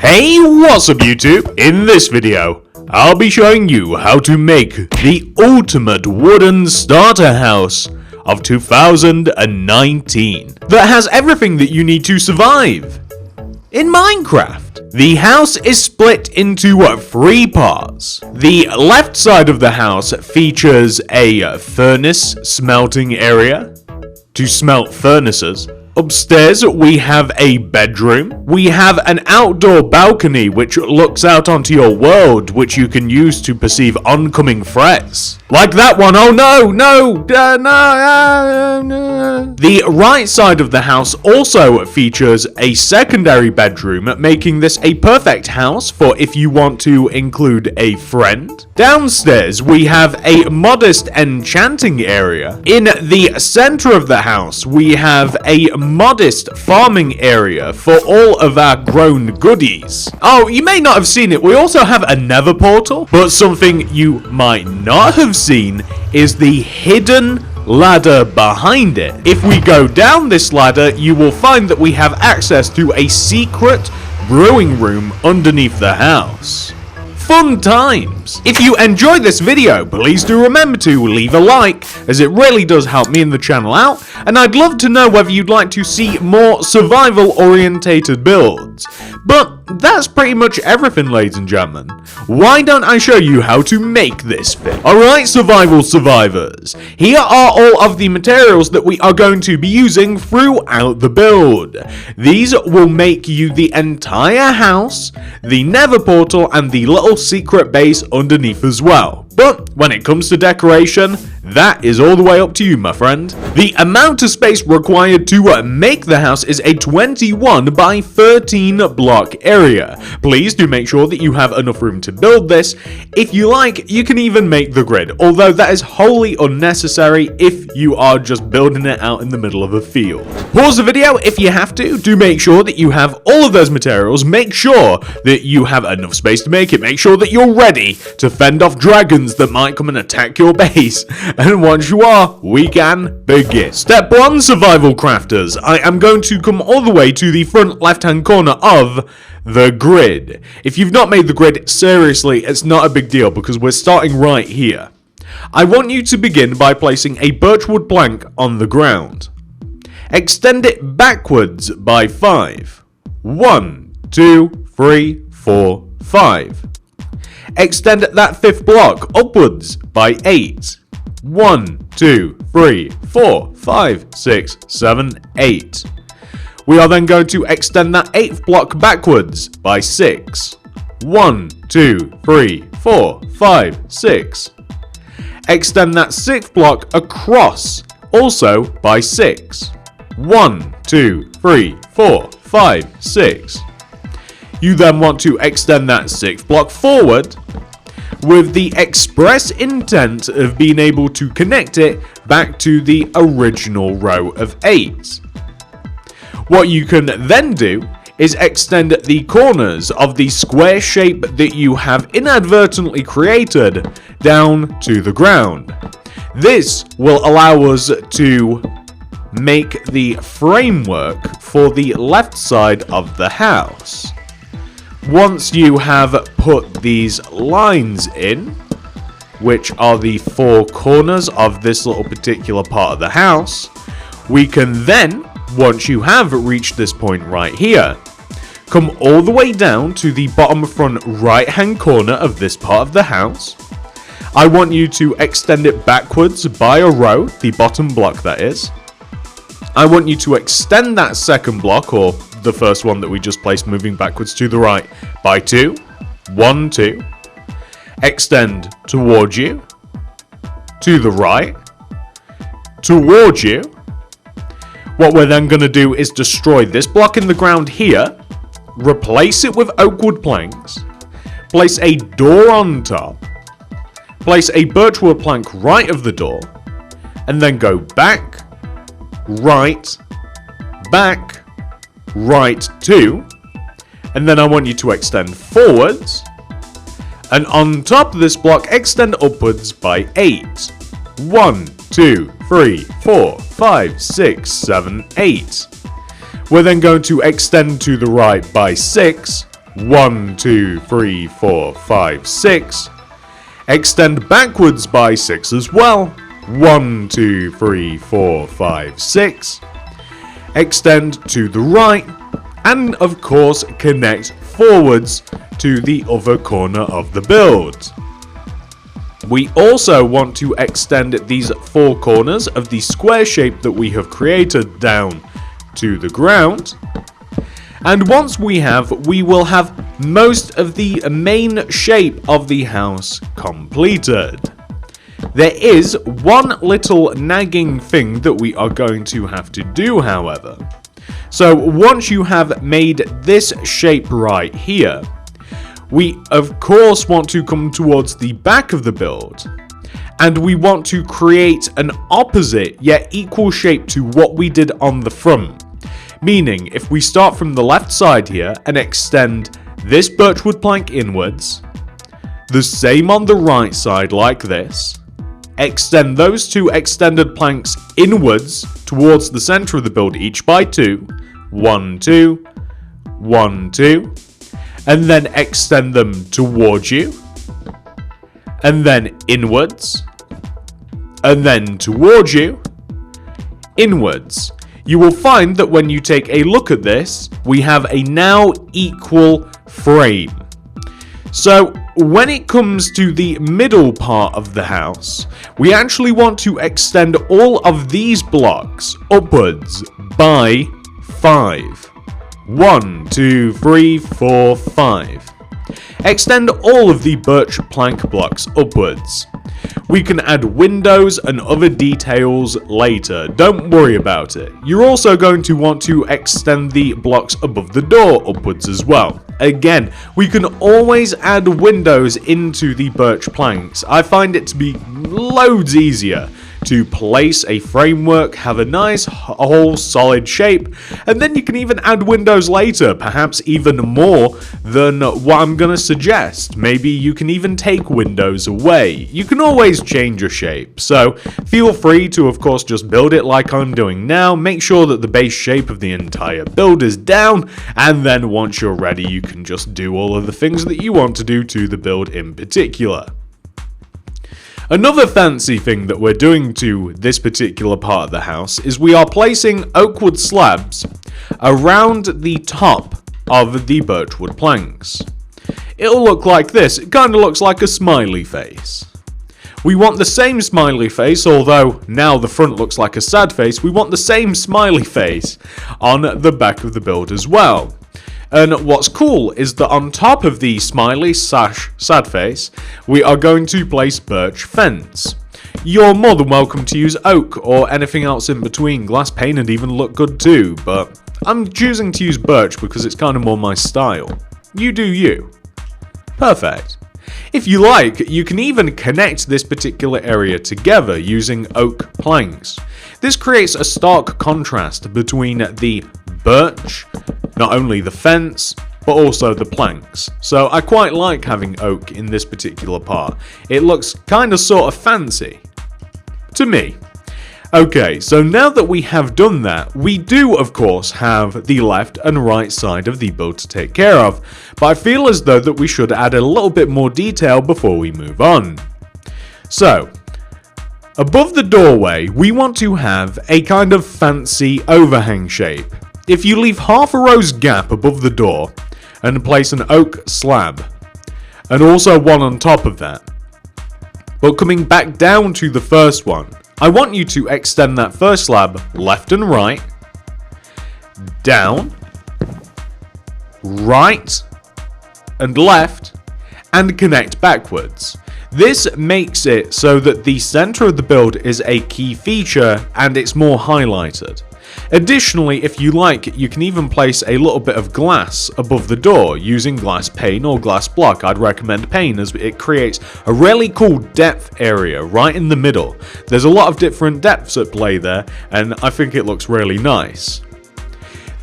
Hey, what's up YouTube? In this video, I'll be showing you how to make the ultimate wooden starter house of 2019 that has everything that you need to survive. In Minecraft, the house is split into 3 parts. The left side of the house features a furnace smelting area to smelt furnaces. Upstairs, we have a bedroom. We have an outdoor balcony which looks out onto your world, which you can use to perceive oncoming threats. Like that one. Oh no, no. The right side of the house also features a secondary bedroom, making this a perfect house for if you want to include a friend. Downstairs, we have a modest enchanting area. In the center of the house, we have a modest farming area for all of our grown goodies. Oh, you may not have seen it. We also have a Nether portal, but something you might not have seen is the hidden ladder behind it. If we go down this ladder, you will find that we have access to a secret brewing room underneath the house. Fun times! If you enjoyed this video, please do remember to leave a like, as it really does help me and the channel out, and I'd love to know whether you'd like to see more survival orientated builds. But that's pretty much everything, ladies and gentlemen. Why don't I show you how to make this thing? Alright, survival survivors, here are all of the materials that we are going to be using throughout the build. These will make you the entire house, the Nether portal, and the little secret base underneath as well. But when it comes to decoration, that is all the way up to you, my friend. The amount of space required to make the house is a 21 by 13 block area. Please do make sure that you have enough room to build this. If you like, you can even make the grid, although that is wholly unnecessary if you are just building it out in the middle of a field. Pause the video if you have to. Do make sure that you have all of those materials. Make sure that you have enough space to make it. Make sure that you're ready to fend off dragons that might come and attack your base. And once you are, we can begin. Step 1, survival crafters. I am going to come all the way to the front left hand corner of the grid. If you've not made the grid, seriously, it's not a big deal because we're starting right here. I want you to begin by placing a birchwood plank on the ground. Extend it backwards by 5. 1, 2, 3, 4, 5. Extend that 5th block upwards by 8. 1, 2, 3, 4, 5, 6, 7, 8. We are then going to extend that 8th block backwards by 6. 1, 2, 3, 4, 5, 6. Extend that 6th block across, also by 6. 1, 2, 3, 4, 5, 6. You then want to extend that 6th block forward with the express intent of being able to connect it back to the original row of 8. What you can then do is extend the corners of the square shape that you have inadvertently created down to the ground. This will allow us to make the framework for the left side of the house. Once you have put these lines in, which are the 4 corners of this little particular part of the house, we can then, once you have reached this point right here, come all the way down to the bottom front right hand corner of this part of the house. I want you to extend it backwards by a row, the bottom block that is. I want you to extend that 2nd block, or the first one that we just placed moving backwards to the right, by 2. 1, 2. Extend towards you. To the right. Towards you. What we're then going to do is destroy this block in the ground here. Replace it with oak wood planks. Place a door on top. Place a birchwood plank right of the door. And then go back, right, back, right 2, and then I want you to extend forwards, and on top of this block extend upwards by 8. 1, 2, 3, 4, 5, 6, 7, 8. We're then going to extend to the right by 6. 1, 2, 3, 4, 5, 6. Extend backwards by 6 as well. 1, 2, 3, 4, 5, 6. Extend to the right. And of course connect forwards to the other corner of the build. We also want to extend these 4 corners of the square shape that we have created down to the ground. And once we will have most of the main shape of the house completed. There is one little nagging thing that we are going to have to do, however. So once you have made this shape right here, we of course want to come towards the back of the build, and we want to create an opposite yet equal shape to what we did on the front. Meaning, if we start from the left side here and extend this birchwood plank inwards, the same on the right side like this, extend those 2 extended planks inwards towards the center of the build each by 2, 1, 2, 1, 2, and then extend them towards you, and then inwards, and then towards you, inwards. You will find that when you take a look at this, we have a now equal frame. So when it comes to the middle part of the house, we actually want to extend all of these blocks upwards by 5. 1, 2, 3, 4, 5. Extend all of the birch plank blocks upwards. We can add windows and other details later, don't worry about it. You're also going to want to extend the blocks above the door upwards as well. Again, we can always add windows into the birch planks. I find it to be loads easier to place a framework, have a nice whole solid shape, and then you can even add windows later, perhaps even more than what I'm going to suggest. Maybe you can even take windows away. You can always change your shape, so feel free to of course just build it like I'm doing now. Make sure that the base shape of the entire build is down, and then once you're ready you can just do all of the things that you want to do to the build in particular. Another fancy thing that we're doing to this particular part of the house is we are placing oak wood slabs around the top of the birchwood planks. It'll look like this. It kind of looks like a smiley face. We want the same smiley face, although now the front looks like a sad face. We want the same smiley face on the back of the build as well. And what's cool is that on top of the smiley / sad face, we are going to place birch fence. You're more than welcome to use oak or anything else in between. Glass pane would even look good too, but I'm choosing to use birch because it's kind of more my style. You do you. Perfect. If you like, you can even connect this particular area together using oak planks. This creates a stark contrast between the birch, not only the fence, but also the planks. So I quite like having oak in this particular part. It looks kind of sort of fancy. To me. Okay, so now that we have done that, we do of course have the left and right side of the build to take care of, but I feel as though that we should add a little bit more detail before we move on. So, above the doorway, we want to have a kind of fancy overhang shape. If you leave half a row's gap above the door and place an oak slab, and also one on top of that, but coming back down to the first one, I want you to extend that first slab left and right, down, right and left, and connect backwards. This makes it so that the center of the build is a key feature and it's more highlighted. Additionally, if you like, you can even place a little bit of glass above the door using glass pane or glass block. I'd recommend pane as it creates a really cool depth area right in the middle. There's a lot of different depths at play there, and I think it looks really nice.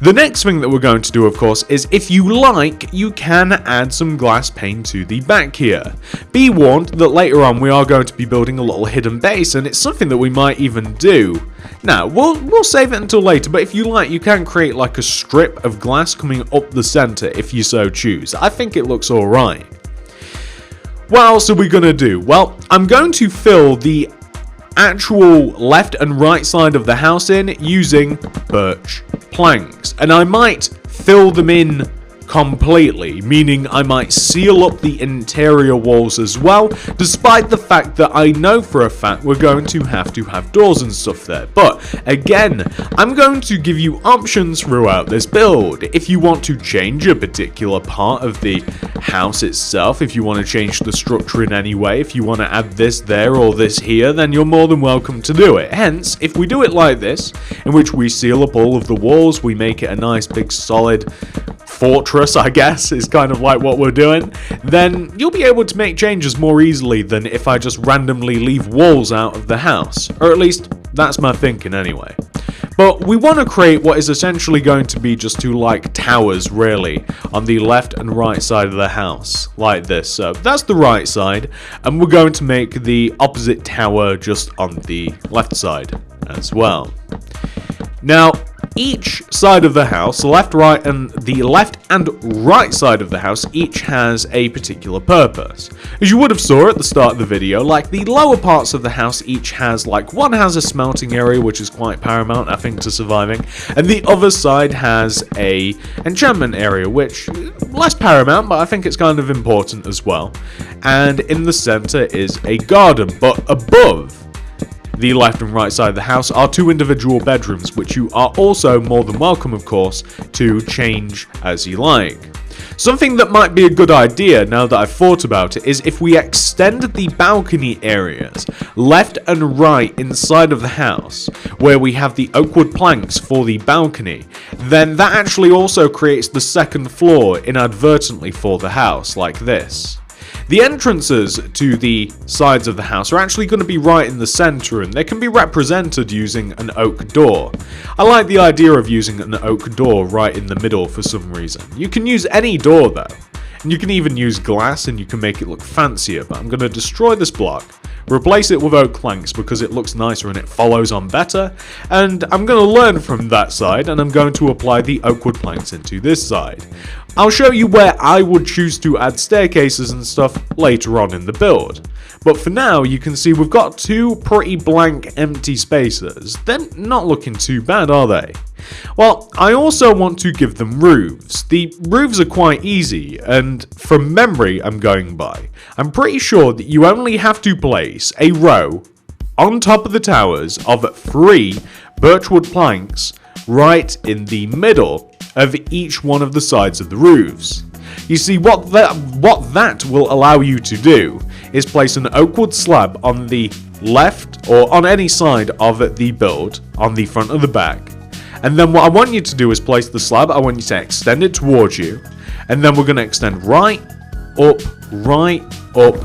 The next thing that we're going to do, of course, is if you like, you can add some glass pane to the back here. Be warned that later on we are going to be building a little hidden base, and it's something that we might even do. Now, we'll save it until later, but if you like, you can create like a strip of glass coming up the center if you so choose. I think it looks alright. What else are we going to do? Well, I'm going to fill the actual left and right side of the house in using birch planks, and I might fill them in completely, meaning I might seal up the interior walls as well, despite the fact that I know for a fact we're going to have doors and stuff there. But again, I'm going to give you options throughout this build. If you want to change a particular part of the house itself, if you want to change the structure in any way, if you want to add this there or this here, then you're more than welcome to do it. Hence, if we do it like this, in which we seal up all of the walls, we make it a nice big solid fortress, I guess, is kind of like what we're doing, then you'll be able to make changes more easily than if I just randomly leave walls out of the house. Or at least, that's my thinking anyway. But we want to create what is essentially going to be just two like towers, really, on the left and right side of the house, like this. So that's the right side, and we're going to make the opposite tower just on the left side as well. Now, each side of the house, the left and right side of the house, each has a particular purpose. As you would have saw at the start of the video, like the lower parts of the house each has, like one has a smelting area, which is quite paramount, I think, to surviving, and the other side has a enchantment area, which less paramount, but I think it's kind of important as well. And in the center is a garden, but above the left and right side of the house are two individual bedrooms, which you are also more than welcome, of course, to change as you like. Something that might be a good idea, now that I've thought about it, is if we extend the balcony areas left and right inside of the house, where we have the oak wood planks for the balcony, then that actually also creates the second floor inadvertently for the house, like this. The entrances to the sides of the house are actually going to be right in the center, and they can be represented using an oak door. I like the idea of using an oak door right in the middle for some reason. You can use any door though, and you can even use glass and you can make it look fancier, but I'm going to destroy this block, replace it with oak planks because it looks nicer and it follows on better, and I'm going to learn from that side and I'm going to apply the oak wood planks into this side. I'll show you where I would choose to add staircases and stuff later on in the build. But for now, you can see we've got two pretty blank empty spaces. They're not looking too bad, are they? Well, I also want to give them roofs. The roofs are quite easy, and from memory I'm going by, I'm pretty sure that you only have to place a row on top of the towers of 3 birchwood planks right in the middle of each one of the sides of the roofs. You see, what that will allow you to do is place an oak wood slab on the left or on any side of the build on the front or the back. And then what I want you to do is place the slab, I want you to extend it towards you, and then we're going to extend right up, right up,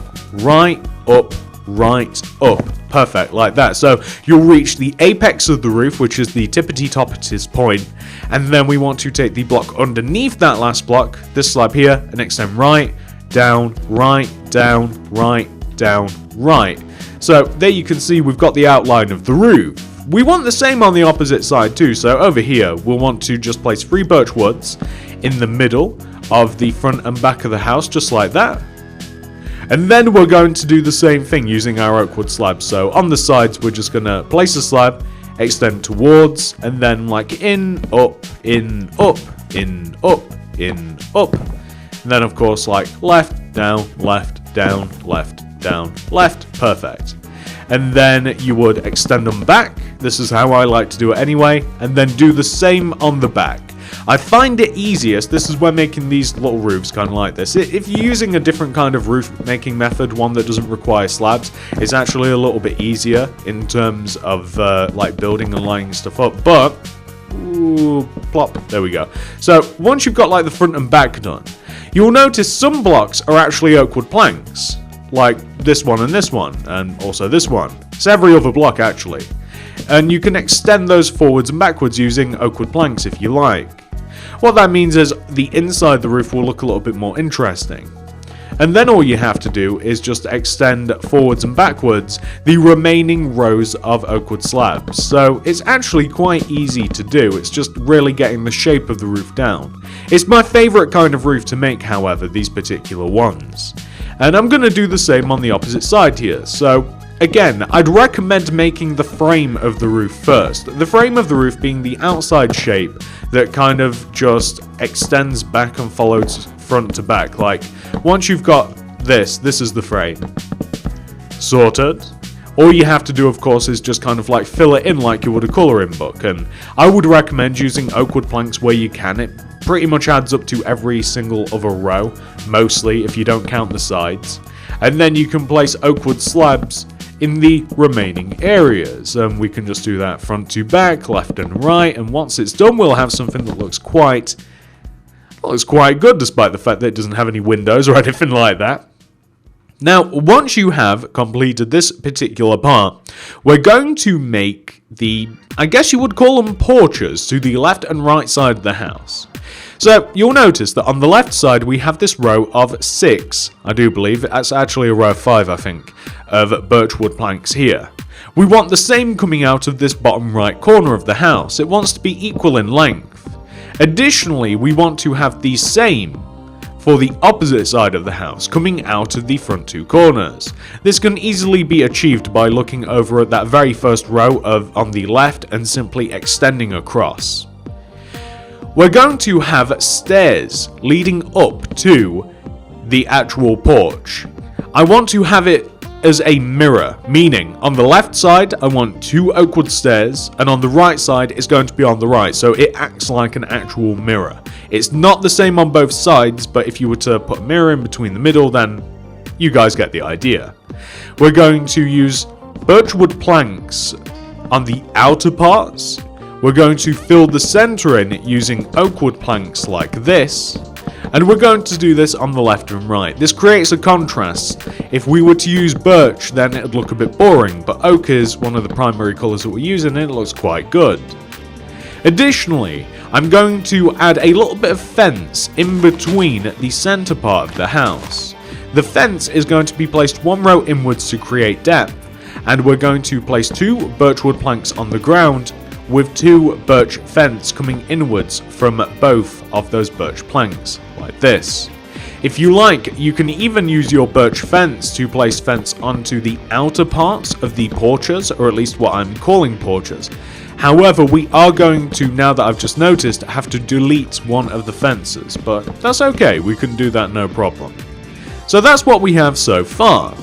right up, right up. Perfect, like that. So you'll reach the apex of the roof, which is the tippity-toppity point, and then we want to take the block underneath that last block, this slab here, and extend right, down, right, down, right, down, right. So there you can see we've got the outline of the roof. We want the same on the opposite side too, so over here we'll want to just place 3 birch woods in the middle of the front and back of the house, just like that. And then we're going to do the same thing using our oak wood slab. So on the sides, we're just going to place a slab, extend towards, and then like in, up, in, up, in, up, in, up. And then of course like left, down, left, down, left, down, left. Perfect. And then you would extend them back. This is how I like to do it anyway. And then do the same on the back. I find it easiest, this is when making these little roofs kind of like this. If you're using a different kind of roof making method, one that doesn't require slabs, it's actually a little bit easier in terms of like building and lining stuff up. But, ooh, plop, there we go. So once you've got like the front and back done, you'll notice some blocks are actually oak wood planks. Like this one, and also this one. It's every other block actually. And you can extend those forwards and backwards using oak wood planks if you like. What that means is the inside of the roof will look a little bit more interesting. And then all you have to do is just extend forwards and backwards the remaining rows of oak wood slabs. So it's actually quite easy to do, it's just really getting the shape of the roof down. It's my favourite kind of roof to make, however, these particular ones. And I'm going to do the same on the opposite side here. So again, I'd recommend making the frame of the roof first. The frame of the roof being the outside shape that kind of just extends back and follows front to back. Like, once you've got this is the frame. Sorted. All you have to do, of course, is just kind of like fill it in like you would a colouring book. And I would recommend using oak wood planks where you can. It pretty much adds up to every single other row, mostly if you don't count the sides. And then you can place oak wood slabs in the remaining areas. We can just do that front to back, left and right, and once it's done we'll have something that looks quite good, despite the fact that it doesn't have any windows or anything like that. Now, once you have completed this particular part, we're going to make the, I guess you would call them porches, to the left and right side of the house. So you'll notice that on the left side we have this row of 6, I do believe, that's actually a row of 5 I think, of birchwood planks here. We want the same coming out of this bottom right corner of the house, it wants to be equal in length. Additionally, we want to have the same for the opposite side of the house, coming out of the front 2 corners. This can easily be achieved by looking over at that very first row on the left and simply extending across. We're going to have stairs leading up to the actual porch. I want to have it as a mirror, meaning on the left side I want 2 oak wood stairs, and on the right side it's going to be on the right, so it acts like an actual mirror. It's not the same on both sides, but if you were to put a mirror in between the middle, then you guys get the idea. We're going to use birchwood planks on the outer parts. We're going to fill the center in using oak wood planks like this, and we're going to do this on the left and right. This creates a contrast. If we were to use birch, then it would look a bit boring, but oak is one of the primary colours that we're using and it looks quite good. Additionally, I'm going to add a little bit of fence in between the center part of the house. The fence is going to be placed 1 row inwards to create depth, and we're going to place 2 birchwood planks on the ground with 2 birch fence coming inwards from both of those birch planks, like this. If you like, you can even use your birch fence to place fence onto the outer parts of the porches, or at least what I'm calling porches. However, we are going to, now that I've just noticed, have to delete one of the fences, but that's okay, we can do that no problem. So that's what we have so far.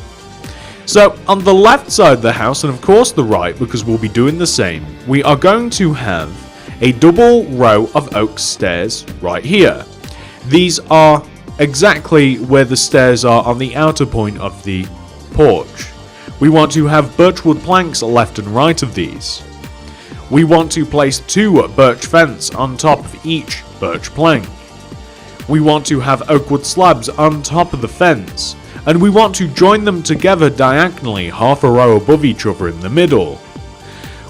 So on the left side of the house, and of course the right, because we'll be doing the same, we are going to have a double row of oak stairs right here. These are exactly where the stairs are on the outer point of the porch. We want to have birchwood planks left and right of these. We want to place 2 birch fence on top of each birch plank. We want to have oak wood slabs on top of the fence, and we want to join them together diagonally half a row above each other in the middle.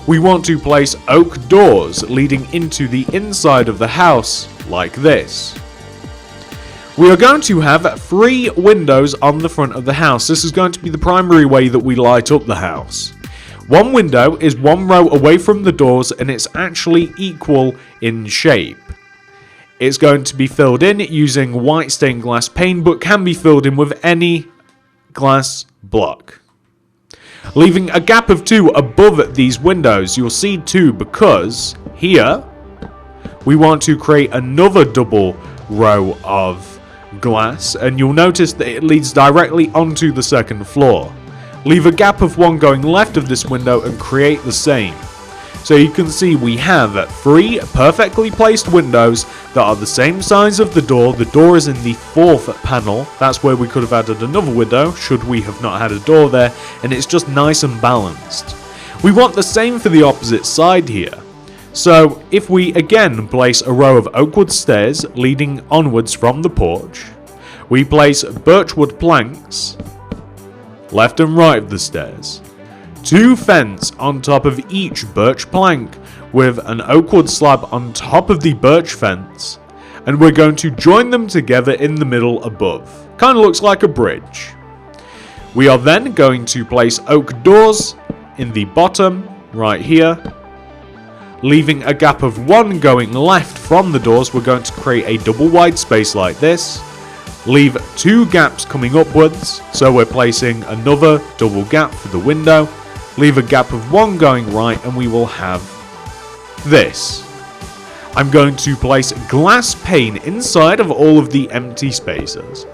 We want to place oak doors leading into the inside of the house like this. We are going to have 3 windows on the front of the house. This is going to be the primary way that we light up the house. One window is 1 row away from the doors and it's actually equal in shape. It's going to be filled in using white stained glass pane, but can be filled in with any glass block. Leaving a gap of 2 above these windows. You'll see 2 because here we want to create another double row of glass, and you'll notice that it leads directly onto the second floor. Leave a gap of 1 going left of this window and create the same. So you can see we have 3 perfectly placed windows that are the same size of the door. The door is in the 4th panel. That's where we could have added another window should we have not had a door there, and it's just nice and balanced. We want the same for the opposite side here. So if we again place a row of oak wood stairs leading onwards from the porch, we place birchwood planks left and right of the stairs, 2 fence on top of each birch plank with an oak wood slab on top of the birch fence, and we're going to join them together in the middle above. Kind of looks like a bridge. We are then going to place oak doors in the bottom, right here. Leaving a gap of 1 going left from the doors, we're going to create a double wide space like this. Leave 2 gaps coming upwards, so we're placing another double gap for the window. Leave a gap of 1 going right, and we will have this. I'm going to place glass pane inside of all of the empty spaces.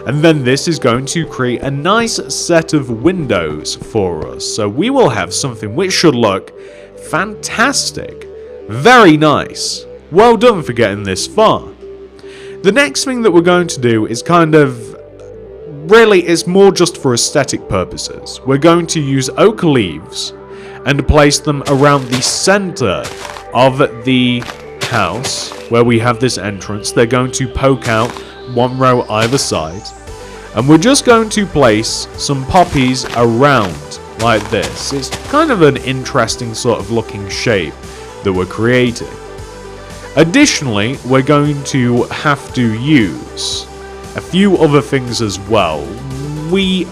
And then this is going to create a nice set of windows for us. So we will have something which should look fantastic. Very nice. Well done for getting this far. The next thing that we're going to do is really, it's more just for aesthetic purposes. We're going to use oak leaves and place them around the center of the house where we have this entrance. They're going to poke out 1 row either side, and we're just going to place some poppies around like this. It's kind of an interesting sort of looking shape that we're creating. Additionally, we're going to have to use a few other things as well. We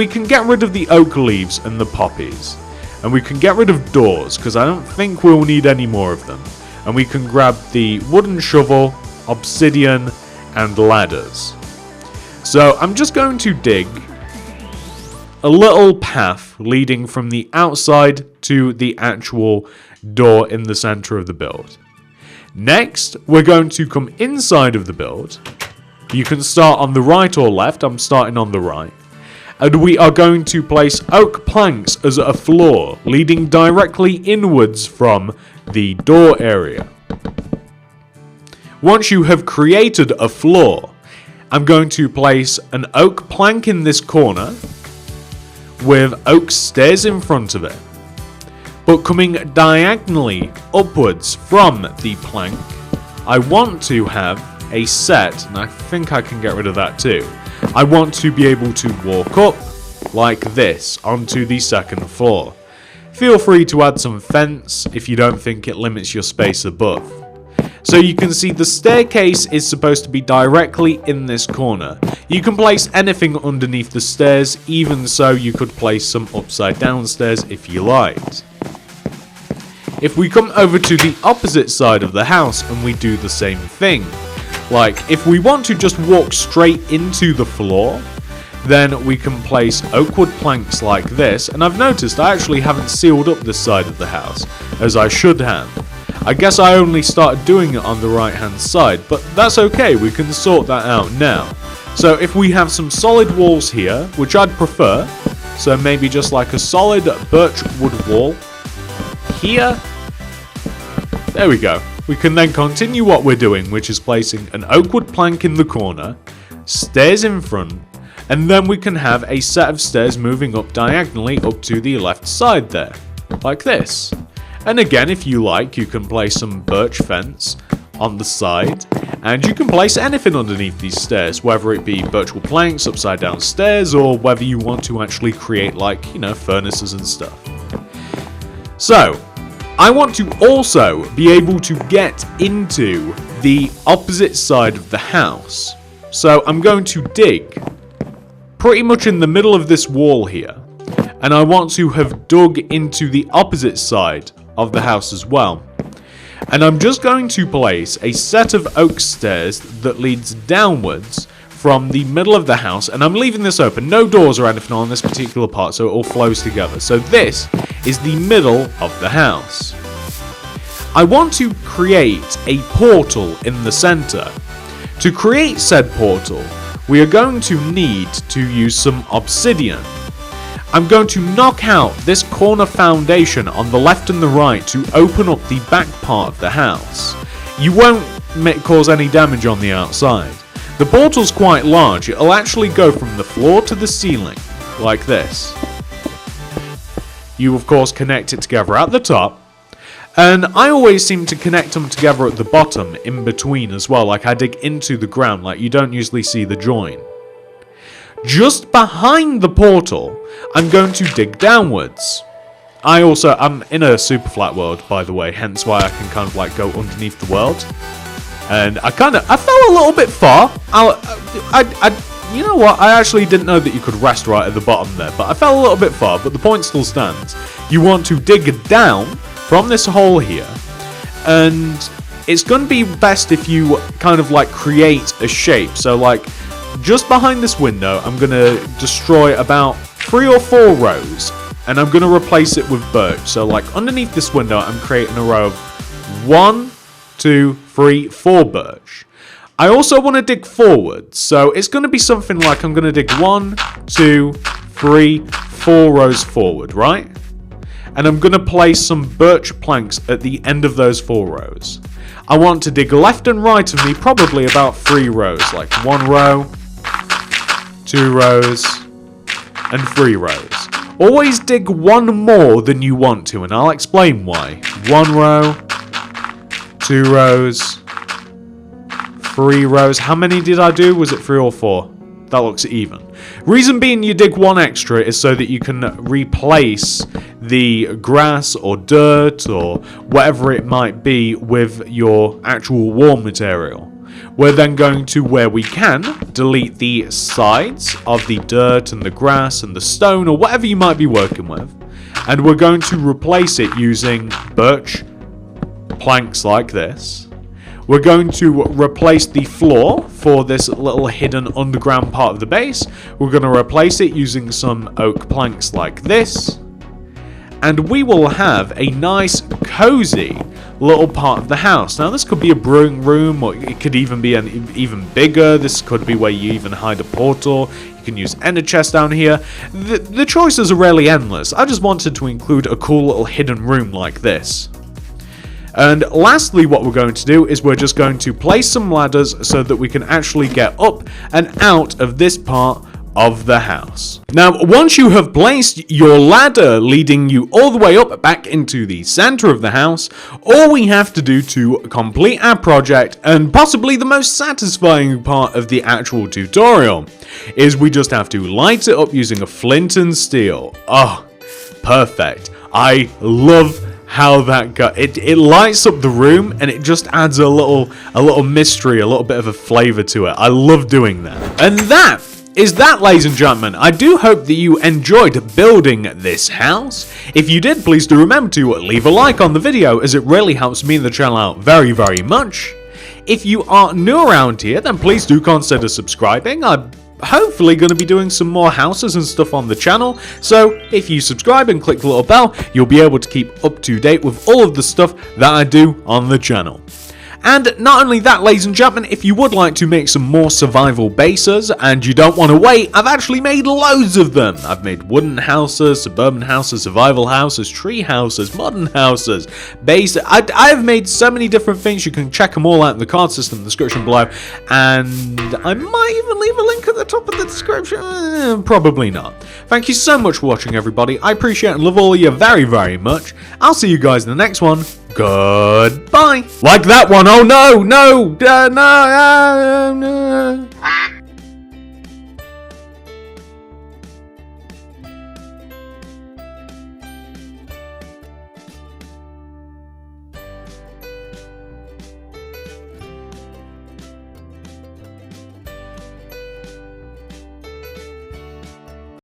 can get rid of the oak leaves and the poppies, and we can get rid of doors because I don't think we'll need any more of them. And we can grab the wooden shovel, obsidian, and ladders. So I'm just going to dig a little path leading from the outside to the actual door in the center of the build. Next, we're going to come inside of the build. You can start on the right or left. I'm starting on the right. And we are going to place oak planks as a floor, leading directly inwards from the door area. Once you have created a floor, I'm going to place an oak plank in this corner with oak stairs in front of it. But coming diagonally upwards from the plank, I want to have a set, and I think I can get rid of that too. I want to be able to walk up like this onto the second floor. Feel free to add some fence if you don't think it limits your space above. So you can see the staircase is supposed to be directly in this corner. You can place anything underneath the stairs, even so you could place some upside down stairs if you liked. If we come over to the opposite side of the house and we do the same thing, like if we want to just walk straight into the floor, then we can place oak wood planks like this, and I've noticed I actually haven't sealed up this side of the house, as I should have. I guess I only started doing it on the right hand side, but that's okay, we can sort that out now. So if we have some solid walls here, which I'd prefer, so maybe just like a solid birch wood wall here. There we go. We can then continue what we're doing, which is placing an oak wood plank in the corner, stairs in front, and then we can have a set of stairs moving up diagonally up to the left side there, like this. And again, if you like, you can place some birch fence on the side, and you can place anything underneath these stairs, whether it be birch wood planks, upside down stairs, or whether you want to actually create like, furnaces and stuff. So, I want to also be able to get into the opposite side of the house. So I'm going to dig pretty much in the middle of this wall here, and I want to have dug into the opposite side of the house as well. And I'm just going to place a set of oak stairs that leads downwards from the middle of the house, and I'm leaving this open, no doors or anything on this particular part, so it all flows together. So this is the middle of the house. I want to create a portal in the center. To create said portal, we are going to need to use some obsidian. I'm going to knock out this corner foundation on the left and the right to open up the back part of the house. You won't cause any damage on the outside. The portal's quite large, it'll actually go from the floor to the ceiling, like this. You of course connect it together at the top, and I always seem to connect them together at the bottom, in between as well, like I dig into the ground, like you don't usually see the join. Just behind the portal, I'm going to dig downwards. I'm in a super flat world, by the way, hence why I can kind of like go underneath the world. And I fell a little bit far. You know what? I actually didn't know that you could rest right at the bottom there, but I fell a little bit far, but the point still stands. You want to dig down from this hole here, and it's going to be best if you kind of like create a shape. So like just behind this window, I'm going to destroy about 3 or 4 rows, and I'm going to replace it with birch. So like underneath this window, I'm creating a row of 1, 2, 3, 4 birch. I also want to dig forward, so it's going to be something like I'm going to dig 1, 2, 3, 4 rows forward, right? And I'm going to place some birch planks at the end of those 4 rows. I want to dig left and right of me, probably about 3 rows, like 1 row, 2 rows, and 3 rows. Always dig 1 more than you want to, and I'll explain why. 1 row, 2 rows, 3 rows. How many did I do? Was it 3 or 4? That looks even. Reason being you dig 1 extra is so that you can replace the grass or dirt or whatever it might be with your actual wall material. We're then going to, where we can, delete the sides of the dirt and the grass and the stone or whatever you might be working with. And we're going to replace it using birch planks like this. We're going to replace the floor for this little hidden underground part of the base. We're going to replace it using some oak planks like this. And we will have a nice, cozy little part of the house. Now, this could be a brewing room, or it could even be even bigger. This could be where you even hide a portal. You can use ender chest down here. The choices are really endless. I just wanted to include a cool little hidden room like this. And lastly, what we're going to do is we're just going to place some ladders so that we can actually get up and out of this part of the house. Now, once you have placed your ladder leading you all the way up back into the center of the house, all we have to do to complete our project, and possibly the most satisfying part of the actual tutorial, is we just have to light it up using a flint and steel. Oh, perfect. I love how that got it lights up the room, and it just adds a little mystery, a little bit of a flavor to it. I love doing that. And that is that, ladies and gentlemen. I do hope that you enjoyed building this house. If you did, please do remember to leave a like on the video, as it really helps me and the channel out very, very much. If you are new around here, then please do consider subscribing. I'm hopefully going to be doing some more houses and stuff on the channel, so if you subscribe and click the little bell, you'll be able to keep up to date with all of the stuff that I do on the channel. And not only that, ladies and gentlemen, if you would like to make some more survival bases and you don't want to wait, I've actually made loads of them. I've made wooden houses, suburban houses, survival houses, tree houses, modern houses, base. I've made so many different things. You can check them all out in the card system in the description below, and I might even leave a link at the top of the description. Probably not. Thank you so much for watching, everybody. I appreciate and love all of you very, very much. I'll see you guys in the next one. Goodbye. Like that one. Oh no, no, no.